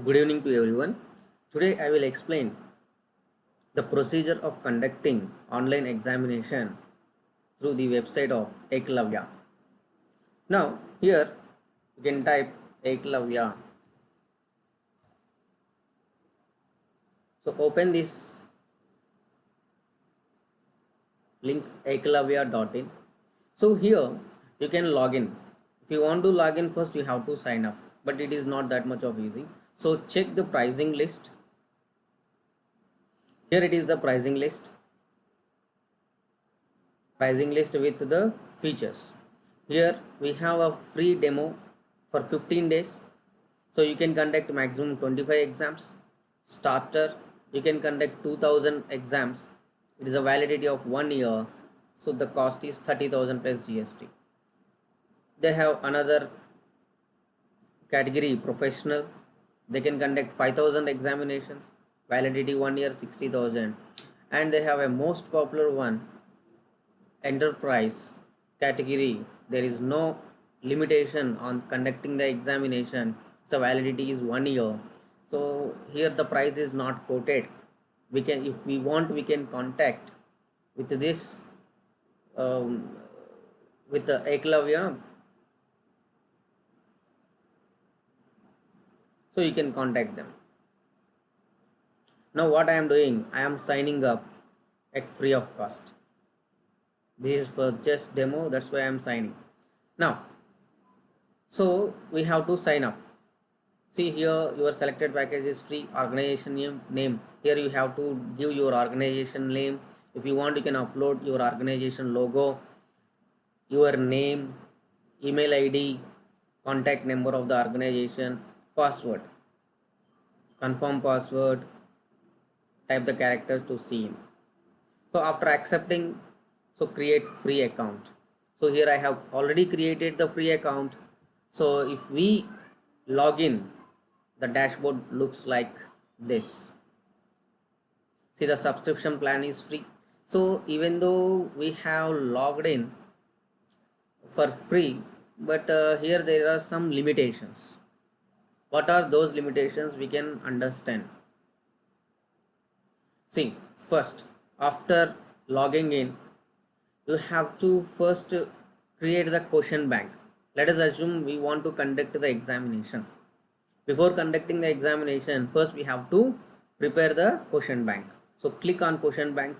Good evening to everyone. Today I will explain the procedure of conducting online examination through the website of Eklavya. Now here you can type Eklavya. So open this link eklavya.in. So here you can log in. If you want to log in first you have to sign up, but it is not that much of easy. So check the pricing list. Here it is the pricing list with the features. Here we have a free demo for 15 days. So you can conduct maximum 25 exams. Starter, you can conduct 2000 exams. It is a validity of 1 year. So the cost is 30,000 plus GST. They have another category professional. They can conduct 5000 examinations. Validity 1 year 60,000. And they have a most popular one, enterprise category. There is no limitation on conducting the examination. So validity is 1 year. So here the price is not quoted. We can, if we want, we can contact with this with the Eklavya. So you can contact them. Now what I am doing, I am signing up at free of cost. This is for just demo, that's why I am signing. Now, so we have to sign up. See here, your selected package is free. Organization name. Here you have to give your organization name. If you want, you can upload your organization logo, your name, email ID, contact number of the organization, password. Confirm password. Type the characters to see in. So after accepting, so create free account. So here I have already created the free account. So if we log in, the dashboard looks like this. See, the subscription plan is free. So even though we have logged in for free, but here there are some limitations. What are those limitations? We can understand. See, first, after logging in, you have to first create the question bank. Let us assume we want to conduct the examination. Before conducting the examination, first we have to prepare the question bank. So click on question bank.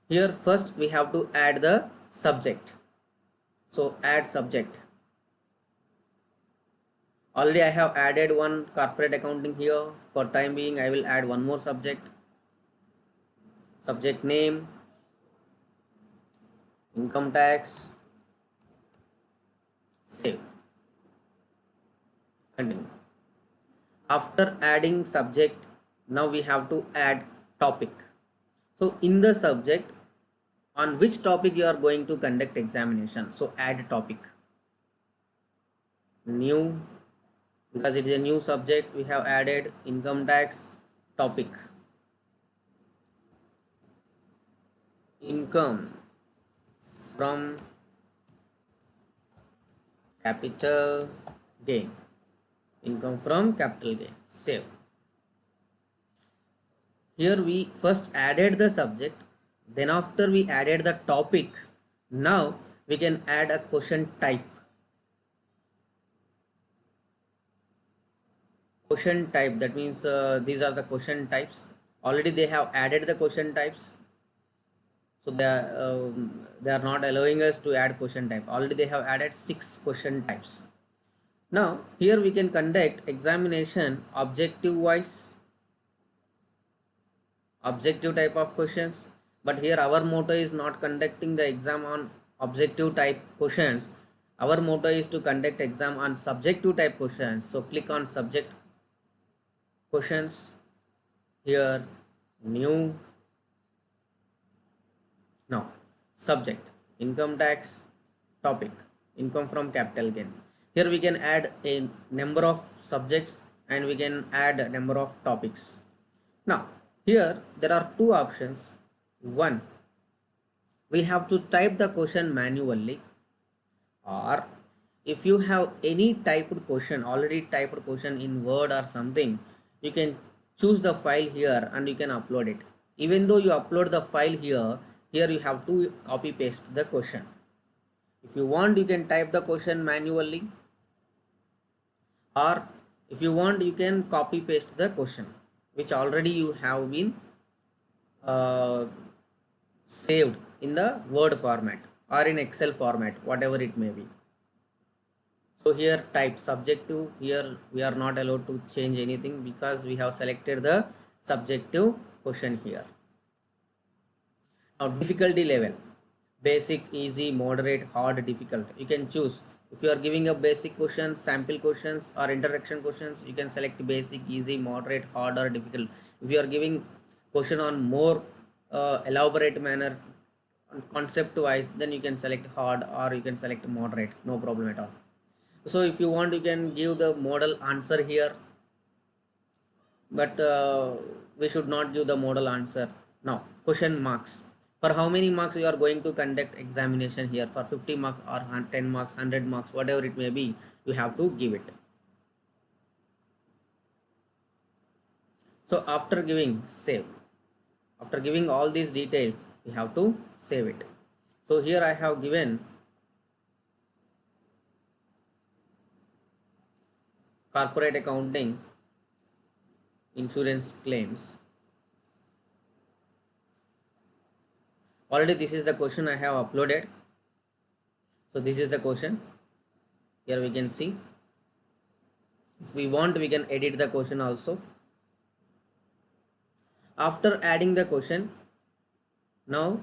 Here first we have to add the subject. So add subject. Already I have added one corporate accounting here. For time being I will add one more subject. Subject name, income tax, save, continue. After adding subject, now we have to add topic. So in the subject, on which topic you are going to conduct examination, so add topic. New, because it is a new subject, we have added income tax topic. Income from capital gain. Income from capital gain. Save. Here we first added the subject, then after we added the topic, now we can add a question type. Question type, that means these are the question types. Already they have added the question types. So they are not allowing us to add question type. Already they have added 6 question types. Now here we can conduct examination objective wise, objective type of questions. But here our motto is not conducting the exam on objective type questions. Our motto is to conduct exam on subjective type questions. So click on subject questions. Here new. Now subject, income tax, topic, income from capital gain. Here we can add a number of subjects and we can add a number of topics. Now here there are two options. One, we have to type the question manually, or if you have any typed question, already typed question in Word or something, you can choose the file here and you can upload it. Even though you upload the file here, here you have to copy paste the question. If you want, you can type the question manually, or if you want, you can copy paste the question which already you have been uh, saved in the Word format or in Excel format, whatever it may be. So here type subjective. Here we are not allowed to change anything because we have selected the subjective question here. Now difficulty level: basic, easy, moderate, hard, difficult. You can choose. If you are giving a basic questions, sample questions or introduction questions, you can select basic, easy, moderate, hard or difficult. If you are giving question on more elaborate manner, concept wise, then you can select hard or you can select moderate, no problem at all. So if you want, you can give the model answer here, but we should not give the model answer. Now question marks: for how many marks you are going to conduct examination here, for 50 marks or 10 marks, 100 marks, whatever it may be, you have to give it. So after giving save, after giving all these details, we have to save it. So here I have given corporate accounting insurance claims. Already this is the question I have uploaded. So this is the question. Here we can see. If we want, we can edit the question also. After adding the question, now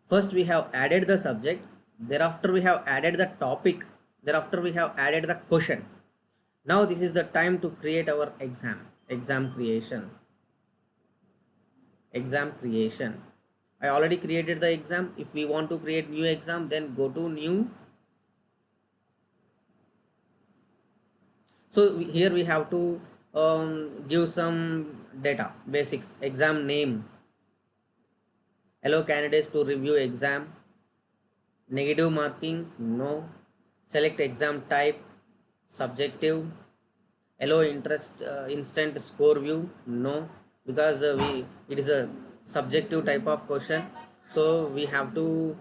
first we have added the subject, thereafter we have added the topic, thereafter we have added the question. Now this is the time to create our exam creation. I already created the exam. If we want to create new exam, then go to new. So here we have to give some data, basics, exam name, allow candidates to review exam, negative marking, no, select exam type, subjective, allow instant score view, no, because it is a subjective type of question, so we have to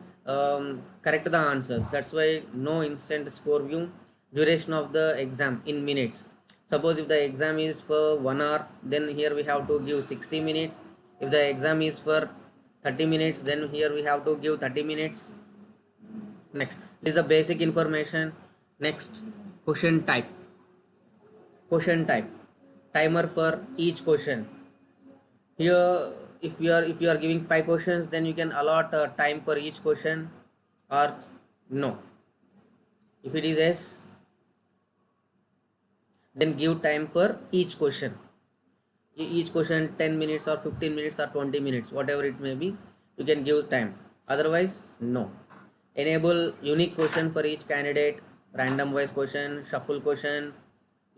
correct the answers. That's why no instant score view. Duration of the exam in minutes. Suppose if the exam is for 1 hour, then here we have to give 60 minutes. If the exam is for 30 minutes, then here we have to give 30 minutes. Next, this is the basic information. Next, question type. Timer for each question. Here, if you are giving 5 questions, then you can allot time for each question, or no. If it is yes, then give time for each question. Each question 10 minutes or 15 minutes or 20 minutes, whatever it may be, you can give time. Otherwise, no. Enable unique question for each candidate, random wise question, shuffle question.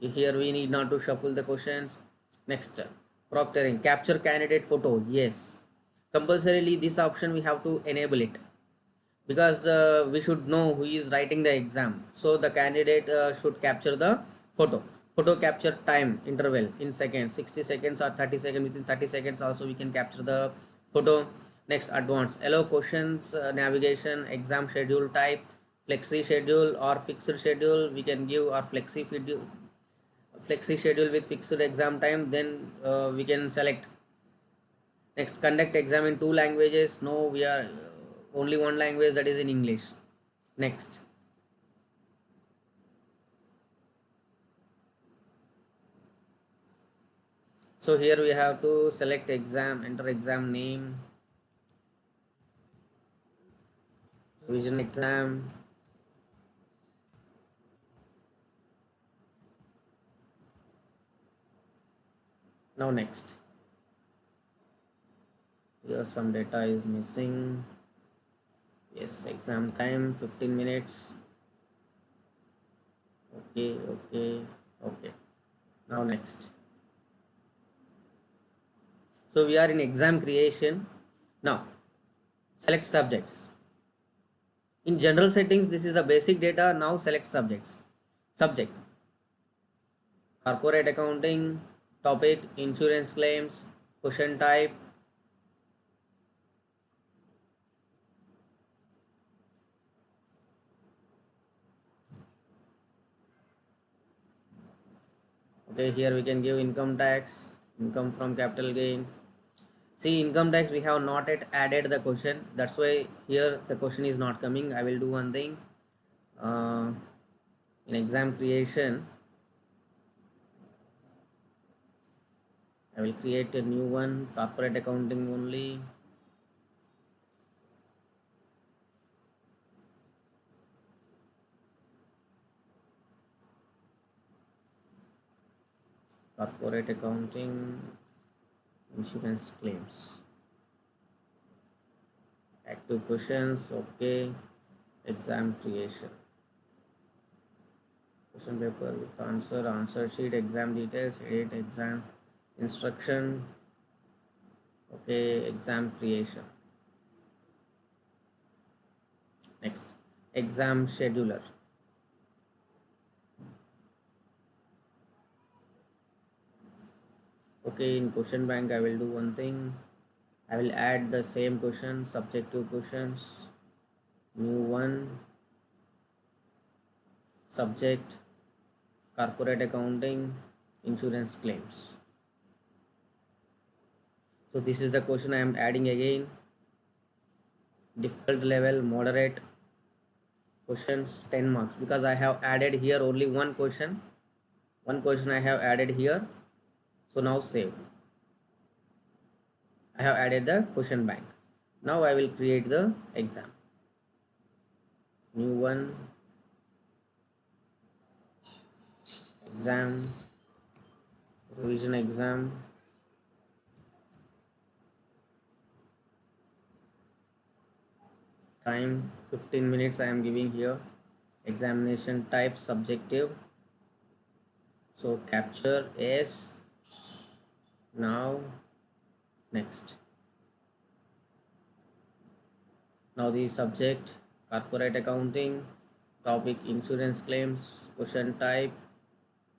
Here we need not to shuffle the questions. Next, proctoring, capture candidate photo, yes. Compulsorily this option we have to enable it, because we should know who is writing the exam. So the candidate should capture the photo capture time interval in seconds, 60 seconds or 30 seconds. Within 30 seconds also we can capture the photo. Next, advanced, allow questions navigation, exam schedule type, flexi schedule or fixed schedule. We can give our flexi schedule with fixed exam time, then we can select. Next, conduct exam in 2 languages. No, we are only one language, that is in English. Next, so here we have to select exam, enter exam name, revision exam. Now next, here some data is missing. Yes, exam time 15 minutes. Okay. Now next, so we are in exam creation. Now select subjects. In general settings, this is the basic data. Now select subjects. Subject, corporate accounting, topic insurance claims, question type, okay, here we can give income tax, income from capital gain. See, income tax we have not yet added the question, that's why here the question is not coming. I will do one thing, uh, in exam creation I will create a new one, corporate accounting only. Corporate accounting, insurance claims, active questions, okay, exam creation, question paper with answer, answer sheet, exam details, edit exam instruction, okay, exam creation. Next, exam scheduler. Okay, in question bank I will do one thing, I will add the same question, subjective questions, new one, subject, corporate accounting, insurance claims. So this is the question I am adding again, difficult level, moderate, questions 10 marks, because I have added here only one question I have added here. So now save, I have added the question bank. Now I will create the exam, new one, exam, revision exam, time 15 minutes I am giving here, examination type subjective, so capture yes. Now next, now the subject corporate accounting, topic insurance claims, question type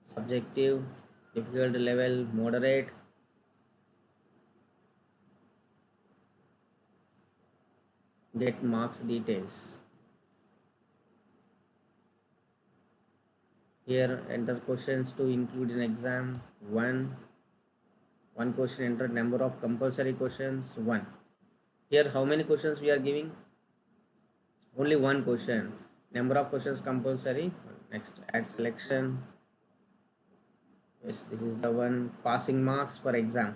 subjective, difficulty level moderate, get marks details. Here enter questions to include in exam, one question, enter number of compulsory questions, one. Here how many questions we are giving? Only one question. Number of questions compulsory. Next, add selection. Yes, this is the one. Passing marks for exam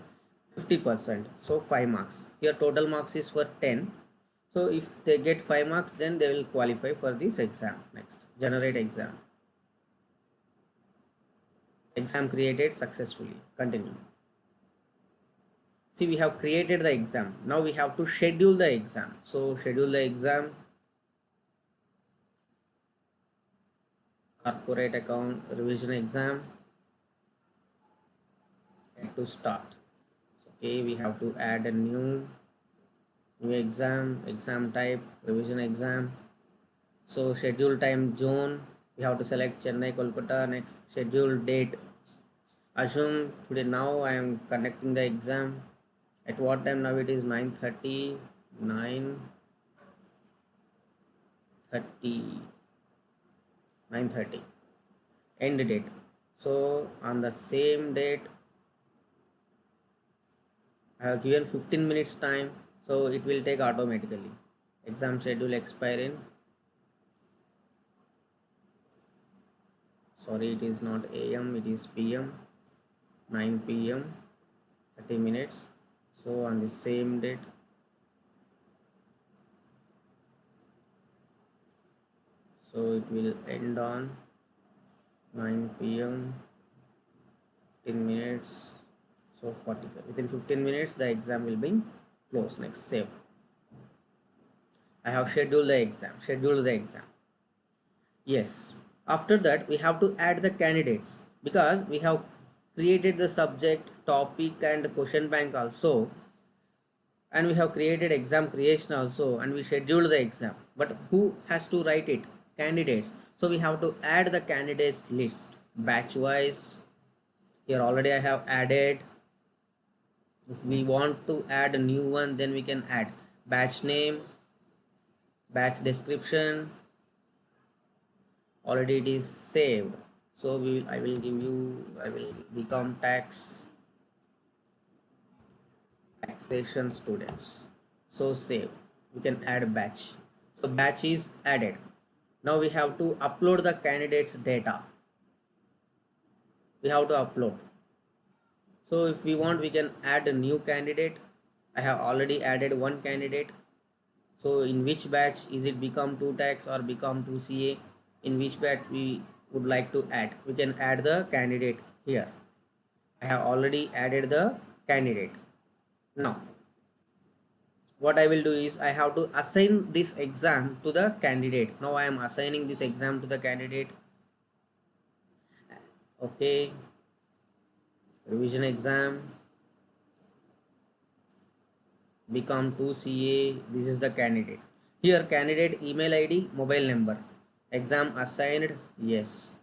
50%, so 5 marks. Here total marks is for 10, so if they get 5 marks then they will qualify for this exam. Next, generate exam, exam created successfully, continue. See, we have created the exam, now we have to schedule the exam. So schedule the exam, corporate account revision exam, and to start. Okay, we have to add a new exam, exam type revision exam. So schedule time zone, we have to select Chennai Kolkata. Next, schedule date, assume today, now I am conducting the exam at what time? Now it is 9:30, 9:30 end date. So on the same date I have given 15 minutes time, so it will take automatically. Exam schedule expire in, sorry, it is not AM, it is PM, 9 PM, 30 minutes. So on the same date, so it will end on 9 PM, 15 minutes, so 45. Within 15 minutes the exam will be closed. Next, save. I have scheduled the exam. Yes, after that we have to add the candidates, because we have created the subject, topic and question bank also, and we have created exam creation also, and we scheduled the exam, but who has to write it? Candidates. So we have to add the candidates list batch wise. Here already I have added. If we want to add a new one, then we can add batch name, batch description. Already it is saved. So I will give you, I will become taxation students. So save. We can add batch. So batch is added. Now we have to upload the candidate's data. We have to upload. So if we want, we can add a new candidate. I have already added one candidate. So in which batch is it become 2 tax or become 2 CA? In which batch we would like to add? We can add the candidate here. I have already added the candidate. Now what I will do is I have to assign this exam to the candidate. Now I am assigning this exam to the candidate. Okay, revision exam become 2CA. This is the candidate. Here candidate email ID, mobile number. Exam assigned, yes.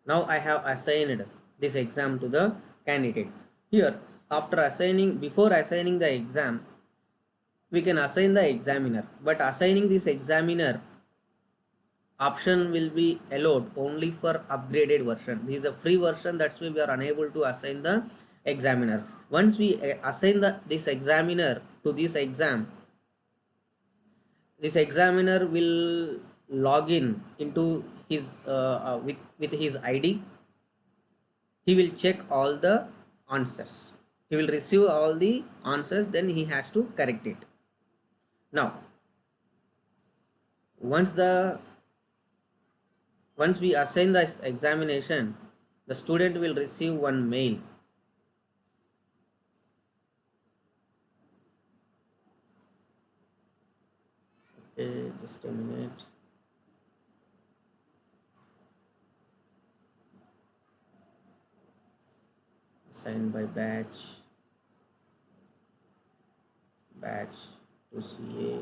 Now I have assigned this exam to the candidate. Here before assigning the exam, we can assign the examiner, but assigning this examiner option will be allowed only for upgraded version. This is a free version, that's why we are unable to assign the examiner. Once we assign this examiner to this exam, this examiner will log in into his with his ID. He will check all the answers. He will receive all the answers, then he has to correct it. Now once we assign this examination, the student will receive one mail. Okay, just a minute. Assigned by batch to CA,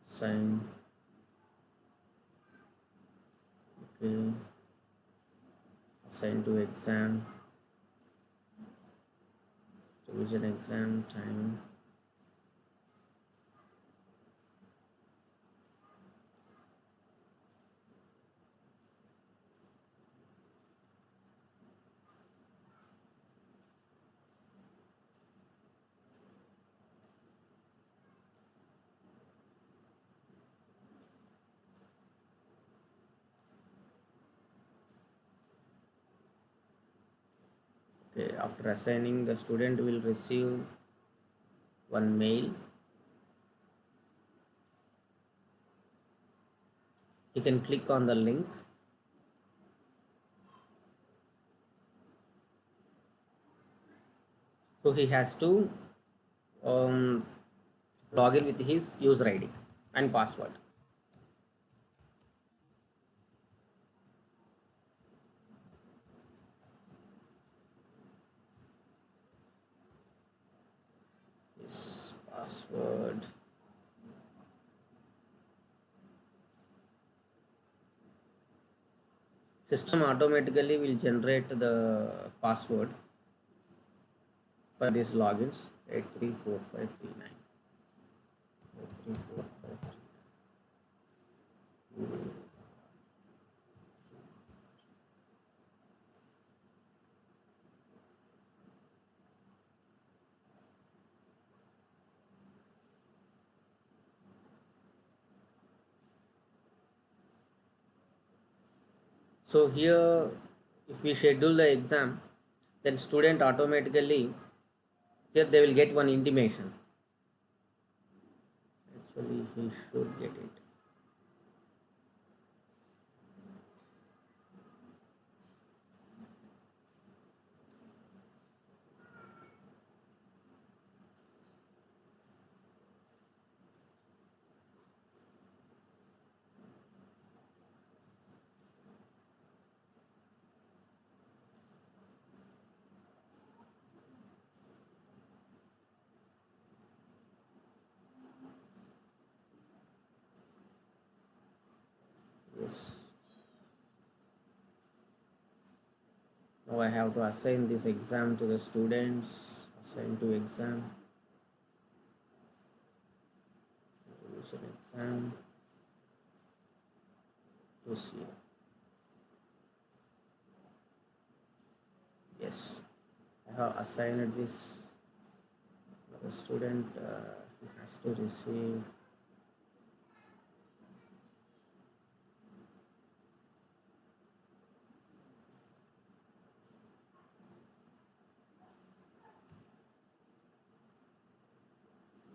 assign. Okay, assign to exam, revision exam time. Okay, after assigning, the student will receive one mail. He can click on the link. So he has to log in with his user ID and password. His password. System automatically will generate the password for these logins. 834539. 834539. So here if we schedule the exam, then student automatically, here they will get one intimation. Actually he should get it. Yes. Now I have to assign this exam to the students. Assign to exam, revision exam to see. Yes, I have assigned this. The student he has to receive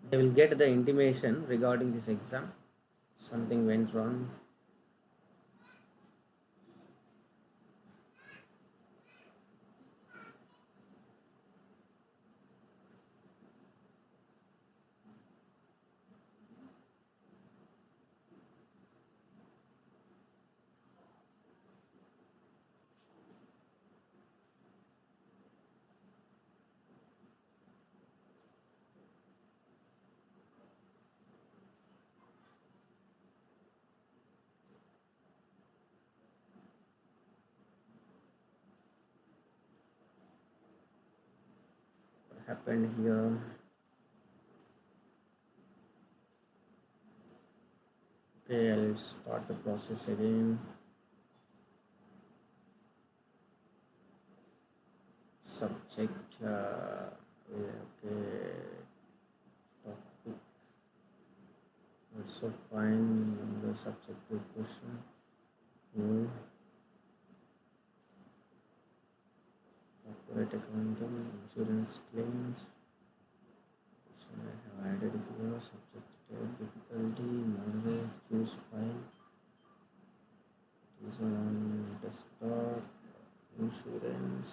they will get the intimation regarding this exam. Something went wrong. What happened here? Okay, I'll start the process again. Subject, okay, topic also fine. The subjective question. New corporate accounting, insurance claims. Question I have added here. Subject difficulty, moderate, choose file. It is on desktop. Insurance.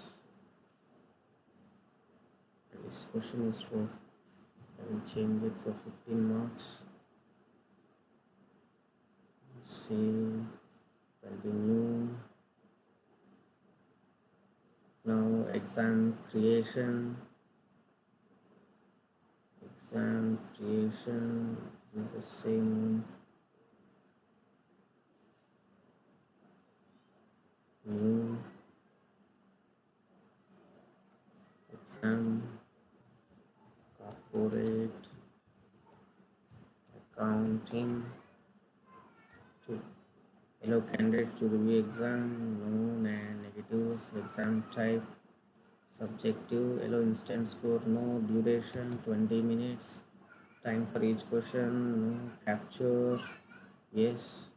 This question is for, I will change it for 15 marks. Save, continue. Now exam creation. Exam creation is the same. New exam corporate accounting to allow candidates to review exam known and negatives. Exam type subjective, allow instant score, no duration 20 minutes. Time for each question, no capture, yes.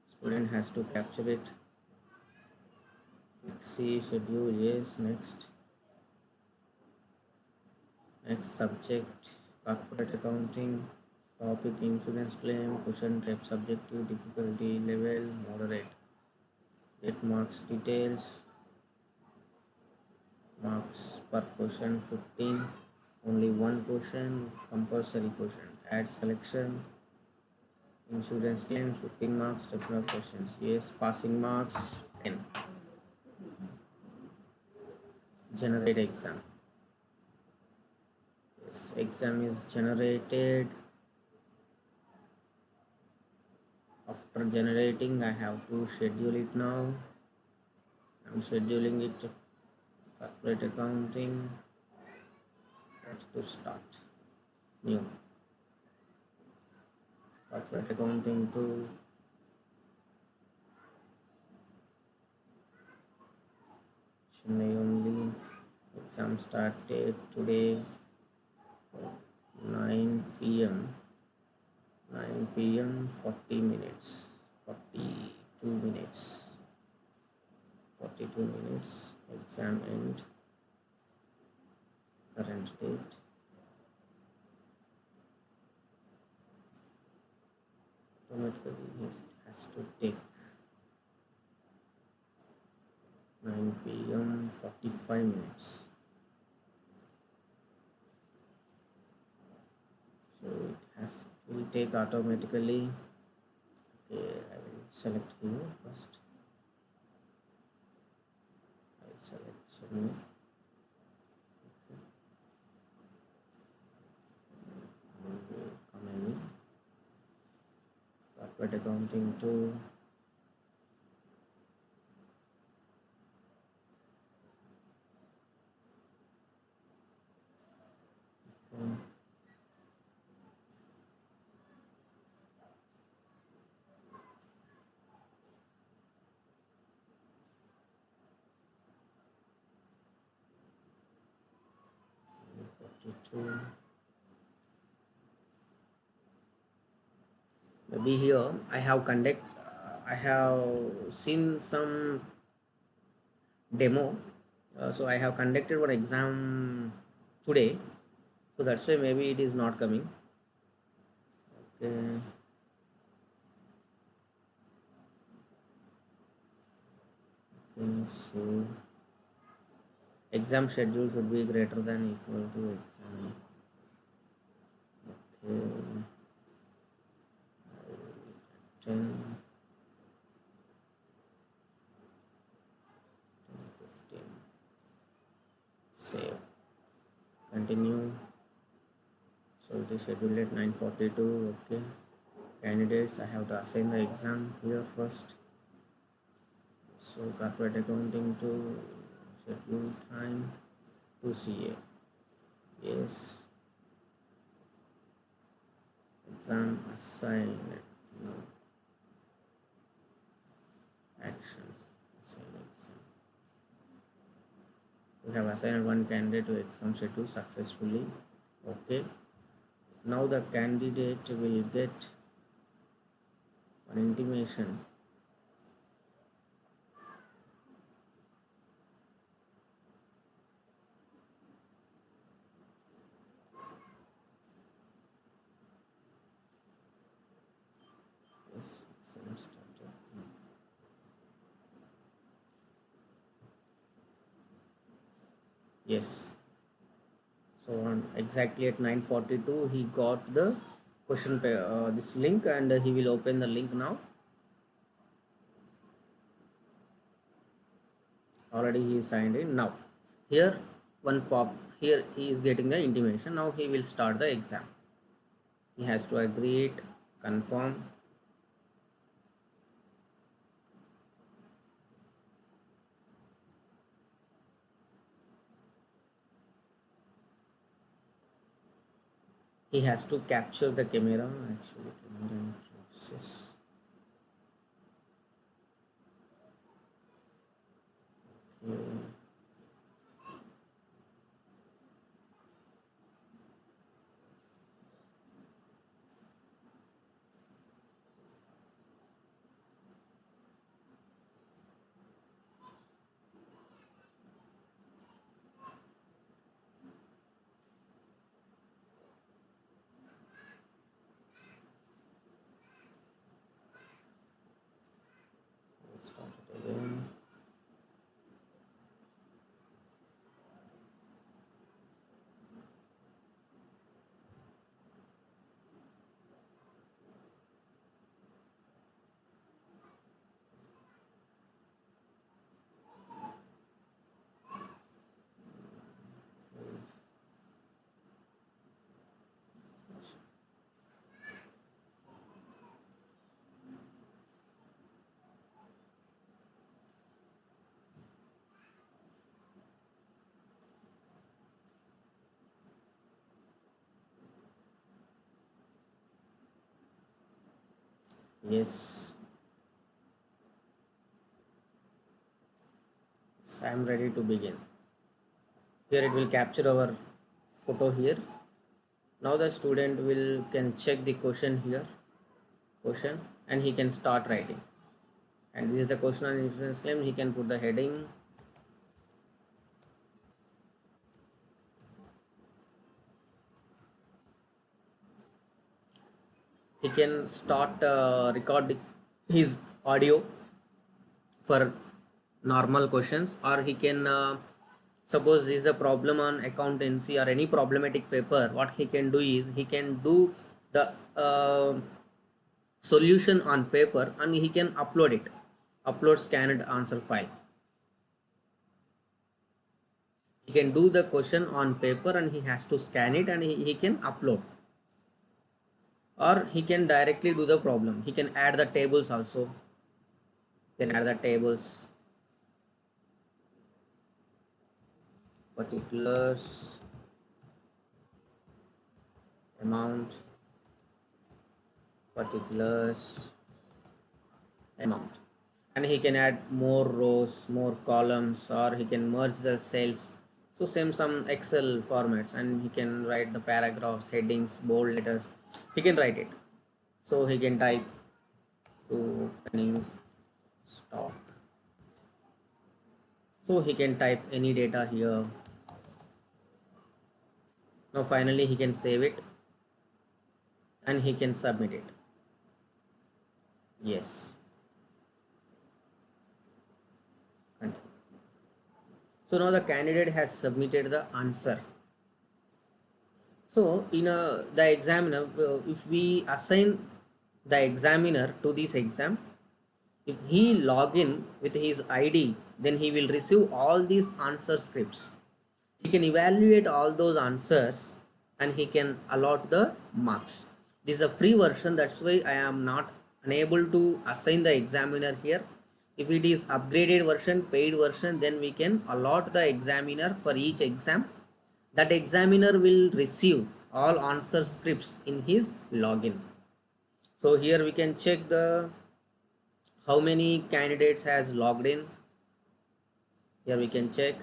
Student has to capture it. Flexi schedule, yes. Next subject corporate accounting. Topic insurance claim. Question type subjective. Difficulty level moderate. Get marks details. Marks per question 15. Only one question. Compulsory question. Add selection. Insurance claims 15 marks. Technical questions. Yes. Passing marks 10. Generate exam. Yes. Exam is generated. After generating, I have to schedule it now. I'm scheduling it. Corporate accounting. That's to start. New. Corporate accounting 2. Chennai only. Exam start date today 9 p.m. 9 p.m. 40 minutes. 42 minutes. 42 minutes. Exam end. Current date. Automatically it has to take 9 p.m. 45 minutes. So it will take automatically. Okay, I will select here first. I will select Chennai. Okay. Come in. Corporate accounting 2. So maybe here I have seen some demo. So I have conducted one exam today, so that's why maybe it is not coming. Okay. Okay, so exam schedule should be greater than equal to exam. Okay. 10, 15. Save. Continue. So it is scheduled at 9:42. Okay. Candidates, I have to assign the exam here first. So corporate accounting to schedule time to CA. Yes. Exam assigned. No. Action. Assign exam. We have assigned one candidate to exam schedule successfully. Okay. Now the candidate will get an intimation. Yes, exam started. Yes. So on exactly at 9:42, he got the this link, and he will open the link now. Already he signed in. Now here one pop here he is getting the intimation. Now he will start the exam. He has to agree it, confirm. He has to capture the camera. Actually, camera in process. Okay. Let's start it again. Yes. Yes, I am ready to begin. Here it will capture our photo here. Now the student will can check the question here, question, and he can start writing. And this is the question on insurance claim. He can put the heading. He can start recording his audio for normal questions, or he can suppose this is a problem on accountancy or any problematic paper. What he can do is he can do the solution on paper, and he can upload it, upload scanned answer file. He can do the question on paper and he has to scan it, and he can upload, or he can directly do the problem. He can add the tables also. Can add the tables, particulars, amount, particulars, amount, and he can add more rows, more columns, or he can merge the cells. So same some Excel formats, and he can write the paragraphs, headings, bold letters, he can write it. So he can type to opening stock, so he can type any data here. Now finally he can save it and he can submit it. Yes. Continue. So now the candidate has submitted the answer. So in the examiner, if we assign the examiner to this exam, if he log in with his ID, then he will receive all these answer scripts. He can evaluate all those answers and he can allot the marks. This is a free version, that's why I am not unable to assign the examiner here. If it is upgraded version, paid version, then we can allot the examiner for each exam. That examiner will receive all answer scripts in his login. So here we can check the how many candidates has logged in. Here we can check.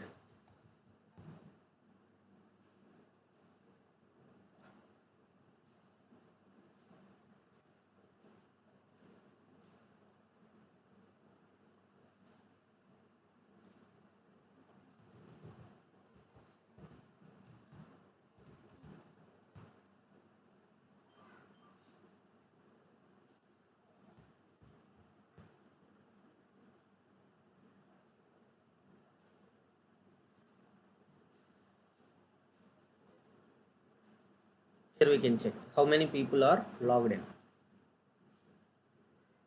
Here we can check how many people are logged in.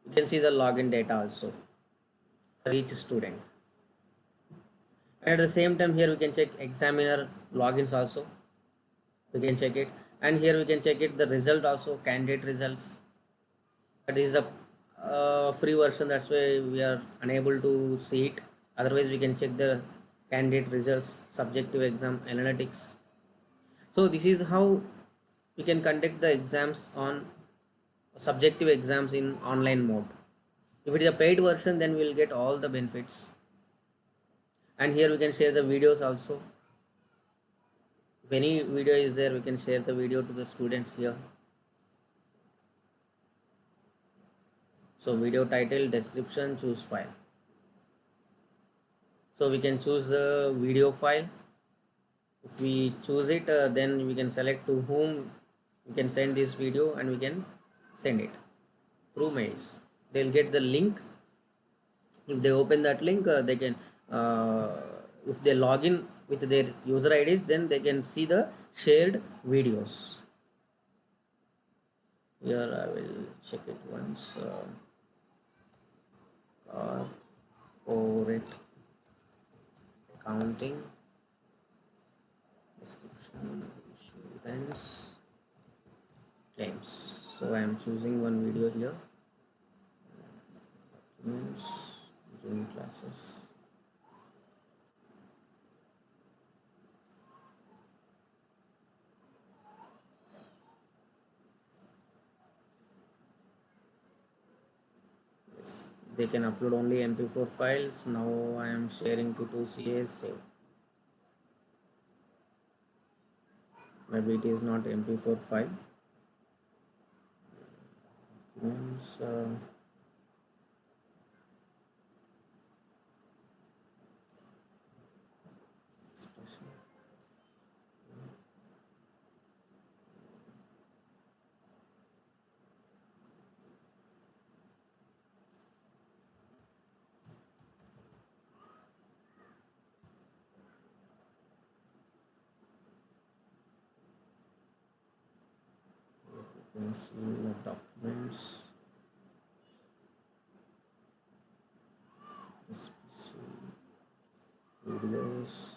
You can see the login data also for each student. And at the same time, here we can check examiner logins also. We can check it, and here we can check it the result also, candidate results. That is a free version, that's why we are unable to see it. Otherwise, we can check the candidate results, subjective exam analytics. So this is how we can conduct the exams on subjective exams in online mode. If it is a paid version, then we will get all the benefits. And here we can share the videos also. If any video is there, we can share the video to the students here. So video title, description, choose file. So we can choose the video file. If we choose it, then we can select to whom we can send this video, and we can send it through mails. They'll get the link. If they open that link, they can if they log in with their user IDs, then they can see the shared videos. Here I will check it once. Corporate accounting, description, insurance, claims. So I am choosing one video here. Documents, Zoom classes. Yes, they can upload only MP4 files. Now I am sharing to 2CA. Save. Maybe it is not MP4 file. Documents, expression. You can see the documents. SPC videos.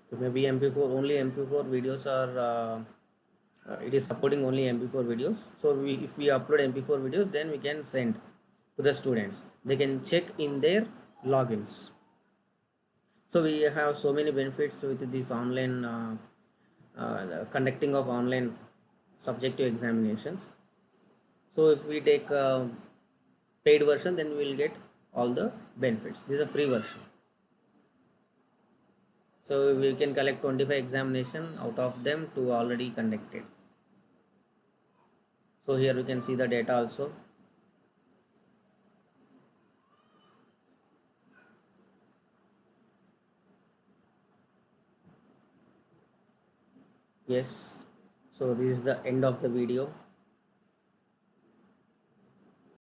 So maybe MP4, only MP4 videos are it is supporting only MP4 videos. So if we upload MP4 videos, then we can send to the students. They can check in their logins. So we have so many benefits with this online conducting of online subjective examinations. So if we take paid version, then we will get all the benefits. This is a free version. So we can collect 25 examination, out of them 2 already conducted. So here we can see the data also. Yes, so this is the end of the video.